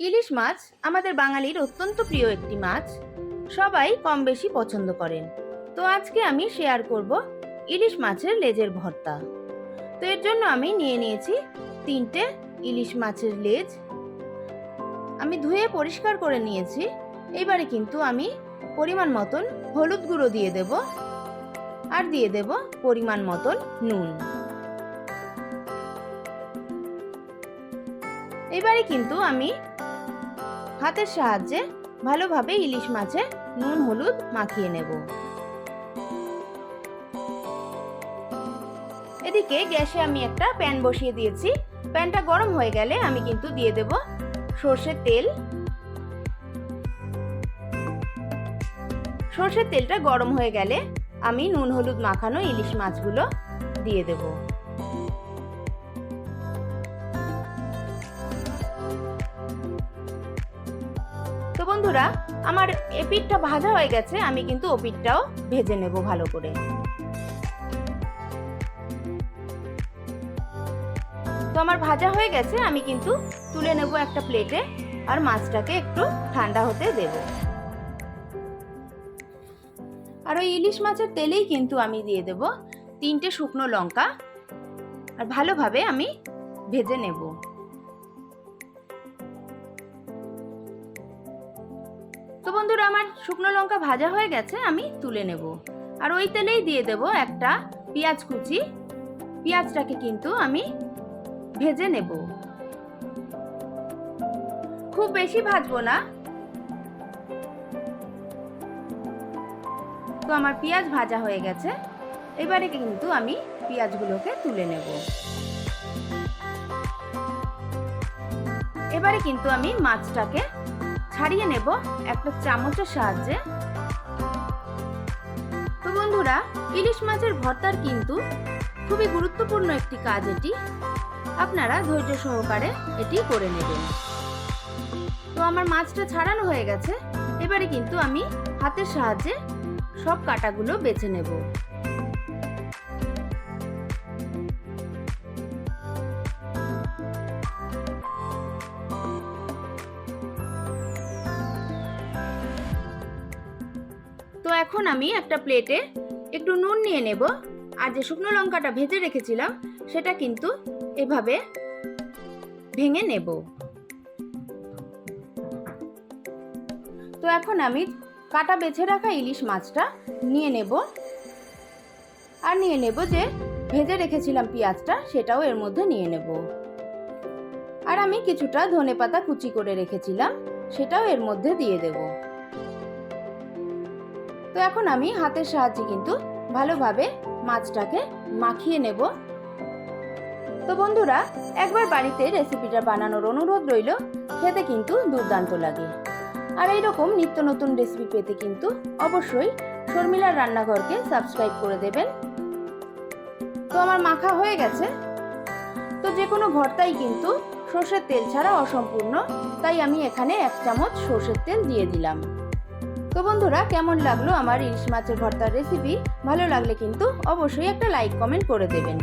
ইলিশ মাছ আমাদের বাঙালির অত্যন্ত প্রিয় একটি মাছ, সবাই কম বেশি পছন্দ করেন। তো আজকে আমি শেয়ার করব ইলিশ মাছের লেজের ভর্তা। তো এর জন্য আমি নিয়ে নিয়েছি 3টে ইলিশ মাছের লেজ। আমি ধুয়ে পরিষ্কার করে নিয়েছি। এবারে কিন্তু আমি পরিমাণ মতন হলুদ গুঁড়ো দিয়ে দেব, আর দিয়ে দেব পরিমাণ মতন নুন। এবারে কিন্তু আমি হাতের সাহায্যে ভালোভাবে ইলিশ মাছে নুন হলুদ মাখিয়ে নেব। এদিকে গ্যাসে আমি একটা প্যান বসিয়ে দিয়েছি। প্যানটা গরম হয়ে গেলে আমি কিন্তু দিয়ে দেব সরষের তেল। সরষের তেলটা গরম হয়ে গেলে আমি নুন হলুদ মাখানো ইলিশ মাছগুলো দিয়ে দেব। তো বন্ধুরা, আমার এপিঠটা ভাজা হয়ে গেছে, আমি কিন্তু ওপিঠটাও ভেজে নেব ভালো করে। তো আমার ভাজা হয়ে গেছে, আমি কিন্তু তুলে নেব একটা প্লেটে, আর মাছটাকে একটু ঠান্ডা হতে দেব। আর ওই ইলিশ মাছের তেলেই কিন্তু আমি দিয়ে দেব 3টে শুকনো লঙ্কা, আর ভালোভাবে আমি ভেজে নেব। তো বন্ধুরা, আমার শুকনো লঙ্কা ভাজা হয়ে গেছে, আমি তুলে নেব। আর ওই তেলেই দিয়ে দেব একটা পেঁয়াজ কুচি। পেঁয়াজটাকে কিন্তু আমি ভেজে নেব, খুব বেশি ভাজবো না। তো আমার পেঁয়াজ ভাজা হয়ে গেছে, এবারে কিন্তু আমি পেঁয়াজগুলোকে তুলে নেব। এবারে কিন্তু আমি মাছটাকে ছাড়িয়ে নেব একটা চামচের সাহায্যে। তো বন্ধুরা, ইলিশ মাছের ভর্তার কিন্তু খুবই গুরুত্বপূর্ণ একটি কাজ এটি। আপনারা ধৈর্য সহকারে এটি করে নেবেন। তো আমার মাছটা ছাড়ানো হয়ে গেছে, এবারে কিন্তু আমি হাতের সাহায্যে সব কাঁটাগুলো বেছে নেব। তো এখন আমি একটা প্লেটে একটু নুন নিয়ে নেব, আর যে শুকনো লঙ্কাটা ভেজে রেখেছিলাম সেটা কিন্তু এভাবে ভেঙে নেব। তো এখন আমি কাটা বেছে রাখা ইলিশ মাছটা নিয়ে নেব, আর নিয়ে নেব যে ভেজে রেখেছিলাম পেঁয়াজটা, সেটাও এর মধ্যে নিয়ে নেব। আর আমি কিছুটা ধনেপাতা কুচি করে রেখেছিলাম, সেটাও এর মধ্যে দিয়ে দেব। তো এখন আমি হাতের সাহায্যে কিন্তু ভালোভাবে মাছটাকে মাখিয়ে নেব। তো বন্ধুরা, একবার বাড়িতে রেসিপিটা বানানোর অনুরোধ রইল, খেতে কিন্তু দুর্দান্ত লাগে। আর এইরকম নিত্য নতুন রেসিপি পেতে কিন্তু অবশ্যই শর্মিলার রান্নাঘরকে সাবস্ক্রাইব করে দেবেন। তো আমার মাখা হয়ে গেছে। তো যে কোনো ভর্তাই কিন্তু সরষের তেল ছাড়া অসম্পূর্ণ, তাই আমি এখানে 1 চামচ সরষের তেল দিয়ে দিলাম। তো বন্ধুরা, কেমন লাগলো আমার ইলিশ মাছের ভর্তার রেসিপি? ভালো লাগলে কিন্তু অবশ্যই একটা লাইক কমেন্ট করে দেবেন।